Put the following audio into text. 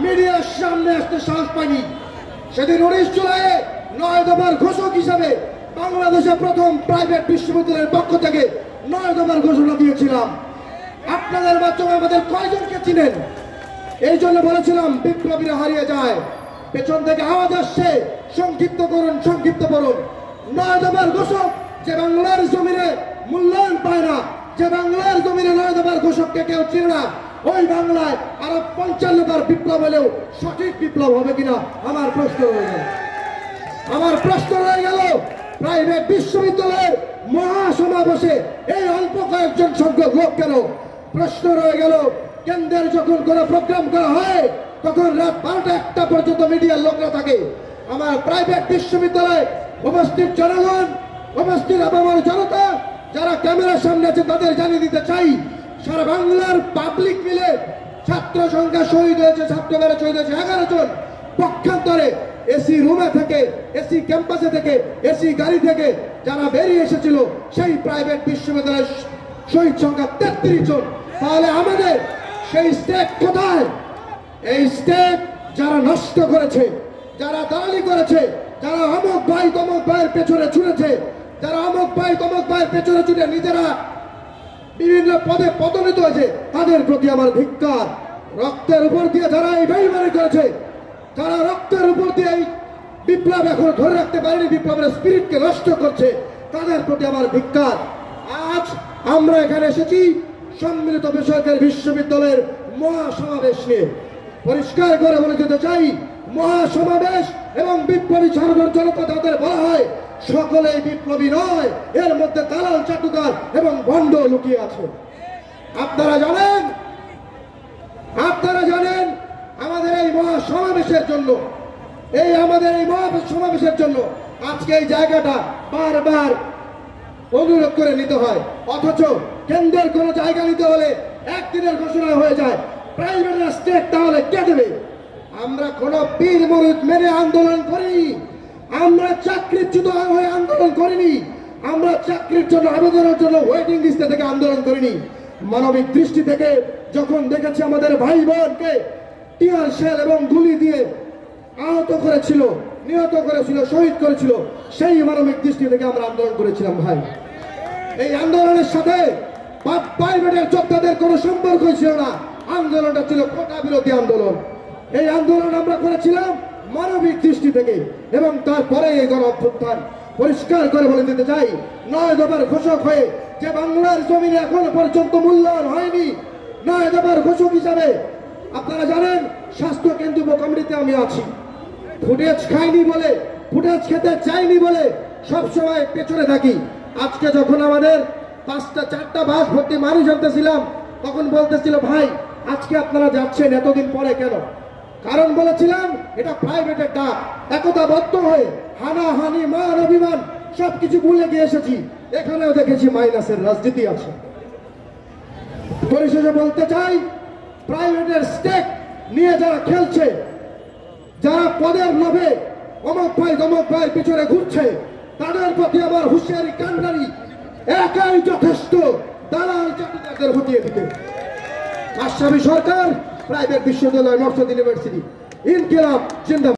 মিডিয়ার সামনে আসতে সাহস পাইনি। সেদিন 19 জুলাই 9 দফার ঘোষক হিসাবে বাংলাদেশের প্রথম প্রাইভেট বিশ্ববিদ্যালয়ের পক্ষ থেকে 9 দফার ঘোষণা দিয়েছিলাম। আপনাদের মাধ্যমে আমাদের কয়জনকে চিনেন? এই জন্য বলেছিলাম বিপ্লবীরা হারিয়ে যায়। পেছন থেকে আওয়াজ আসছে সংক্ষিপ্ত করুন, সংক্ষিপ্ত করুন। 9 দফার ঘোষক যে বাংলার জমিনে মূল্যায়ন পায় না, যে বাংলার জমিনে 9 দফার ঘোষককে কেউ চিনে না, ওই বাংলায় আরো 55 বার বিপ্লব হলেও সঠিক বিপ্লব হবে কিনা আমার প্রশ্ন রয়ে গেল। আমার প্রশ্ন রয়ে গেল প্রাইভেট বিশ্ববিদ্যালয়ের মহাসমাবেশে এই অল্প কয়েকজন সংখ্যক লোক কেন? প্রশ্ন রয়ে গেল কেন্দ্রের যখন কোনো প্রোগ্রাম করা হয় তখন রাত 12টা-1টা পর্যন্ত মিডিয়ার লোকরা থাকে। আমার প্রাইভেট বিশ্ববিদ্যালয়ে উপস্থিত জনগণ, উপস্থিত আপামর জনতা যারা ক্যামেরার সামনে আছে তাদের জানিয়ে দিতে চাই, সারা বাংলার পাবলিক মিলে ছাত্র সংখ্যা শহীদ হয়েছে, ছাত্র বেড়ে শহীদ হয়েছে 11 জন। পক্ষান্তরে এসি রুমে থেকে, এসি ক্যাম্পাসে থেকে, এসি গাড়ি থেকে যারা বেরিয়ে এসেছিল সেই প্রাইভেট বিশ্ববিদ্যালয়ের শহীদ সংখ্যা 33 জন। তাহলে আমাদের সেই স্টেট কোথায়? এই স্টেট যারা নষ্ট করেছে, যারা দালালি করেছে, যারা অমুক ভাই তমুক ভাইয়ের পেছনে ছুটেছে, যারা অমুক ভাই তমুক ভাইয়ের পেছনে ছুটে নিজেরা বিভিন্ন পদে পদোন্নতি হয়েছে, তাদের প্রতি আমার ধিক্কার। রক্তের উপর দিয়ে যারা এই বেইমানি করেছে, যারা রক্তের উপর দিয়ে এই বিপ্লব এখনো ধরে রাখতে পারেনি, বিপ্লবের স্পিরিটকে নষ্ট করছে, তাদের প্রতি আমার ধিক্কার। আজ আমরা এখানে এসেছি সম্মিলিত বেসরকারি বিশ্ববিদ্যালয়ের মহাসমাবেশ নিয়ে। পরিষ্কার করে বলে দিতে চাই, মহাসমাবেশ এবং বিপ্লবী সাধারণ জনতা যাদের বলা হয় সকলেই বিপ্লবী নয়, এর মধ্যে দালাল, চাটুকার এবং ভণ্ড লুকিয়ে আছে। আপনারা জানেন আমাদের এই মহাসমাবেশের জন্য, আমাদের এই মহাসমাবেশের জন্য আজকে এই জায়গাটা বারবার অনুরোধ করে নিতে হয়, অথচ কেন্দ্রের কোন জায়গা নিতে হলে একদিনের ঘোষণা হয়ে যায়। প্রাইভেট স্টেট তাহলে কে দেবে? আমরা কোন পীর মুরিদ মেনে আন্দোলন করিনি, আমরা চাকরিচ্যুত হয়ে আন্দোলন করিনি, আমরা চাকরির জন্য আবেদনের জন্য ওয়েটিং লিস্টে থেকে আন্দোলন করিনি। মানবিক দৃষ্টি থেকে যখন দেখেছি আমাদের ভাই বোনকে টিয়ার শেল এবং গুলি দিয়ে আহত করেছিল, নিহত করেছিল, শহীদ করেছিল, সেই মানবিক দৃষ্টি থেকে আমরা আন্দোলন করেছিলাম। ভাই, এই আন্দোলনের সাথে প্রাইভেটের যোদ্ধাদের কোনো সম্পর্ক ছিল না। আন্দোলনটা ছিল কোটা বিরোধী আন্দোলন। এই আন্দোলন আমরা করেছিলাম মানবিক দৃষ্টি থেকে, এবং তারপরে এই গণ অভ্যুত্থান। পরিষ্কার করে বলে দিতে চাই, 9 দফার ঘোষক হয়ে যে বাংলার জমিনে এখন পর্যন্ত মূল্যায়ন হয়নি, 9 দফার ঘোষক হিসাবে আপনারা জানেন স্বাস্থ্য কেন্দ্র কমিটিতে আমি আছি। ফুটেজ খাইনি বলে, ফুটেজ খেতে চাইনি বলে সবসময় পেছনে থাকি। আজকে যখন আমাদের 4টা বাস ভর্তি মানুষ আনতেছিলাম, তখন বলতেছিল ভাই আজকে আপনারা যাচ্ছেন এতদিন পরে কেন? কারণ বলেছিলাম এটা প্রাইভেটের ডাক। একতাবদ্ধ হয়ে হানাহানি, মান অভিমান সবকিছু ভুলে গিয়ে এসেছি। এখানেও দেখেছি মাইনাসের রাজনীতি আছে। পরিশেষে বলতে চাই, প্রাইভেটের স্টেক নিয়ে যারা খেলছে, যারা পদের লোভে অমুক ভাই তমুক ভাইয়ের পিছনে ঘুরছে, তাদের প্রতি আমার হুঁশিয়ারি, কান্ডারি একাই যথেষ্ট দালাল চাটুকারদের হটিয়ে দিতে। আসামি সরকার, প্রাইভেট বিশ্ববিদ্যালয়, নর্থ ইউনিভার্সিটি, ইনকিলাব জিন্দাবাদ।